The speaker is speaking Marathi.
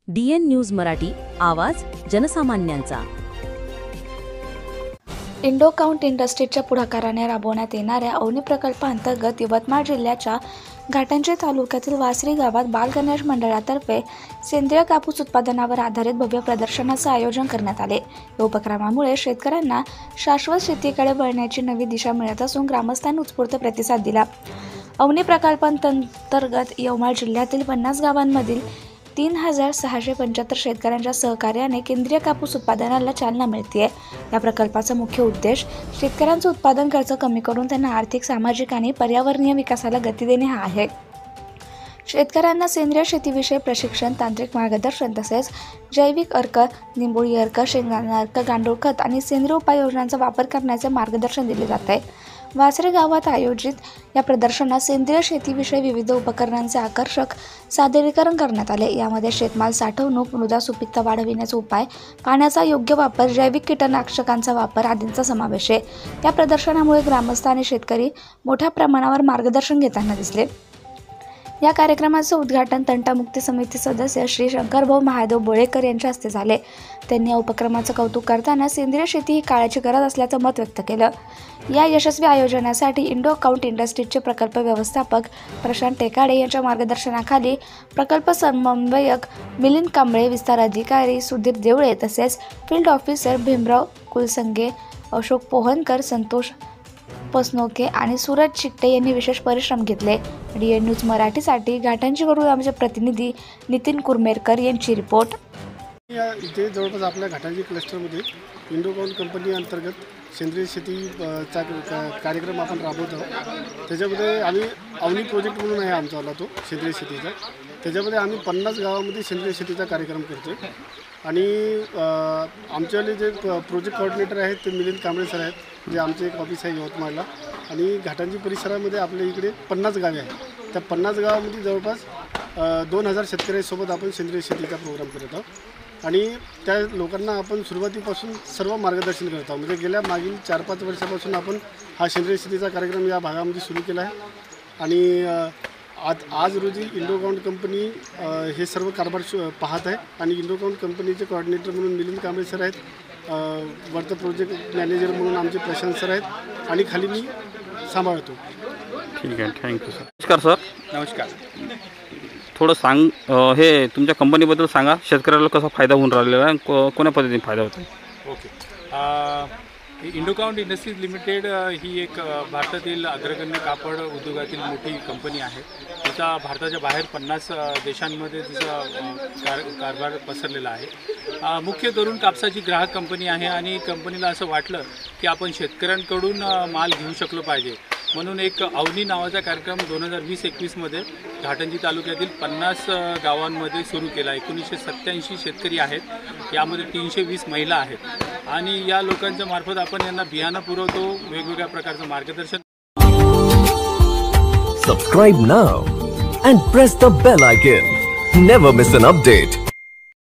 DN न्यूज मराठी, आवाज जनसामान्यांचा। इंडोकाउंट इंडस्ट्रीजच्या पुढाकाराने राबवण्यात येणाऱ्या अवनी प्रकल्पाअंतर्गत यवतमाळ जिल्ह्याच्या घाटंजी तालुक्यातील वासरी गावात बालगणेश मंडळातर्फे सेंद्रिय कापूस उत्पादनावर आधारित भव्य प्रदर्शनाचे आयोजन करण्यात आले। या उपक्रमामुळे शेतकऱ्यांना शाश्वत शेतीकडे वळण्याची नवी दिशा मिळत असून ग्रामस्थांनी उत्स्फूर्त प्रतिसाद दिला। अवनी प्रकल्पांतर्गत यवतमाळ जिल्ह्यातील 50 गावांमधील 3675 शेतकऱ्यांच्या सहकार्याने केंद्रीय कापूस उत्पादनाला चालना मिळते। या प्रकल्पाचा मुख्य उद्देश शेतकऱ्यांचा उत्पादन खर्च कमी करून त्यांना आर्थिक, सामाजिक आणि पर्यावरणीय विकासाला गती देणे हा आहे। शेतकऱ्यांना सेंद्रिय शेतीविषयी प्रशिक्षण, तांत्रिक मार्गदर्शन तसेच जैविक अर्क, निंबोळी अर्क, शेंगदाणा अर्क, गांडूळ खत आणि सेंद्रिय उपाययोजनांचा वापर करण्याचे मार्गदर्शन दिले जात आहे। वासरे गावात आयोजित या प्रदर्शनात सेंद्रिय शेतीविषयी विविध उपकरणांचे आकर्षक सादरीकरण करण्यात आले। यामध्ये शेतमाल साठवणूक, मृदा सुपीकता वाढविण्याचे उपाय, पाण्याचा योग्य वापर, जैविक कीटकनाशकांचा वापर आदींचा समावेश आहे। या प्रदर्शनामुळे ग्रामस्थ आणि शेतकरी मोठ्या प्रमाणावर मार्गदर्शन घेताना दिसले। या कार्यक्रमाचे उद्घाटन तंटामुक्ती समिती सदस्य श्री शंकरभाऊ महादेव बोळेकर यांच्या हस्ते झाले। त्यांनी या उपक्रमाचे कौतुक करताना सेंद्रिय शेती ही काळाची गरज असल्याचं मत व्यक्त केलं। या यशस्वी आयोजनासाठी इंडोकाउंट इंडस्ट्रीजचे प्रकल्प व्यवस्थापक प्रशांत टेकाडे यांच्या मार्गदर्शनाखाली प्रकल्प समन्वयक मिलिंद कांबळे, विस्तार अधिकारी सुधीर देवळे तसेच फील्ड ऑफिसर भीमराव कुलसंगे, अशोक पोहनकर, संतोष पसनोके आणि सूरज चिकटे यांनी विशेष परिश्रम घेतले। DN न्यूज मराठीसाठी घाटंजीवरून आमचे प्रतिनिधी नितीन कुरमेरकर यांची रिपोर्ट। इथे जवळपास आपल्या घाटंजी क्लस्टरमध्ये इंडोकाउंट कंपनी अंतर्गत सेंद्रिय शेतीचा कार्यक्रम आपण राबवत आहोत। त्याच्यामध्ये आम्ही अवनी प्रोजेक्ट म्हणून आहे आमचा तो सेंद्रिय शेतीचा। त्याच्यामध्ये आम्ही 50 गावामध्ये सेंद्रिय शेतीचा कार्यक्रम करतो आणि आमच्यावाले जे प्रोजेक्ट कोऑर्डिनेटर आहेत ते मिलिंद कांबळे सर आहेत, जे आमचे एक ऑफिस आहे यवतमाळला। आणि घाटंजी परिसरामध्ये आपल्या इकडे 50 गावे आहेत। त्या 50 गावामध्ये जवळपास 2000 शेतकऱ्यांसोबत आपण सेंद्रिय शेतीचा प्रोग्राम करत आहोत आणि त्या लोकांना आपण सुरुवातीपासून सर्व मार्गदर्शन करत आहोत। म्हणजे गेल्या मागील 4-5 वर्षापासून आपण हा सेंद्रिय शेतीचा कार्यक्रम या भागामध्ये सुरू केला आहे आणि आज रोजी इंडोकाउंट कंपनी हे सर्व कारभार पाहत आहे आणि इंडोकाउंट कंपनीचे कोऑर्डिनेटर म्हणून मिलिंद कांबळे सर आहेत, वरती प्रोजेक्ट मॅनेजर म्हणून आमचे प्रशांत सर आहेत आणि खाली मी सांभाळतो। ठीक आहे, थँक्यू सर। नमस्कार सर। नमस्कार। थोडं सांग, हे तुमच्या कंपनीबद्दल सांगा, शेतकऱ्याला कसा फायदा होऊन राहिलेला आहे, कोण्या पद्धतीने फायदा होतो? ओके। इंडोकाउंट इंडस्ट्रीज लिमिटेड ही एक भारतातील अग्रगण्य कापड उद्योगातील मोठी कंपनी आहे। तिचा भारताच्या बाहेर 50 देशांमध्ये तिचा कारभार पसरलेला आहे। मुख्य करून कापसाची ग्राहक कंपनी आहे आणि कंपनीला असं वाटलं की आपण शेतकऱ्यांकडून माल घेऊ शकलो पाहिजे, म्हणून एक अवनी नावाचा कार्यक्रम 2020-21 मध्ये घाटंजी तालुक्यातील 50 गावांमध्ये सुरू केला। 1987 शेतकरी आहेत, यामध्ये 320 महिला आहेत आणि या लोकांच्या मार्फत आपण यांना बियाणं पुरवतो, वेगवेगळ्या प्रकारचं मार्गदर्शन। Subscribe now and press the bell icon. Never miss an update.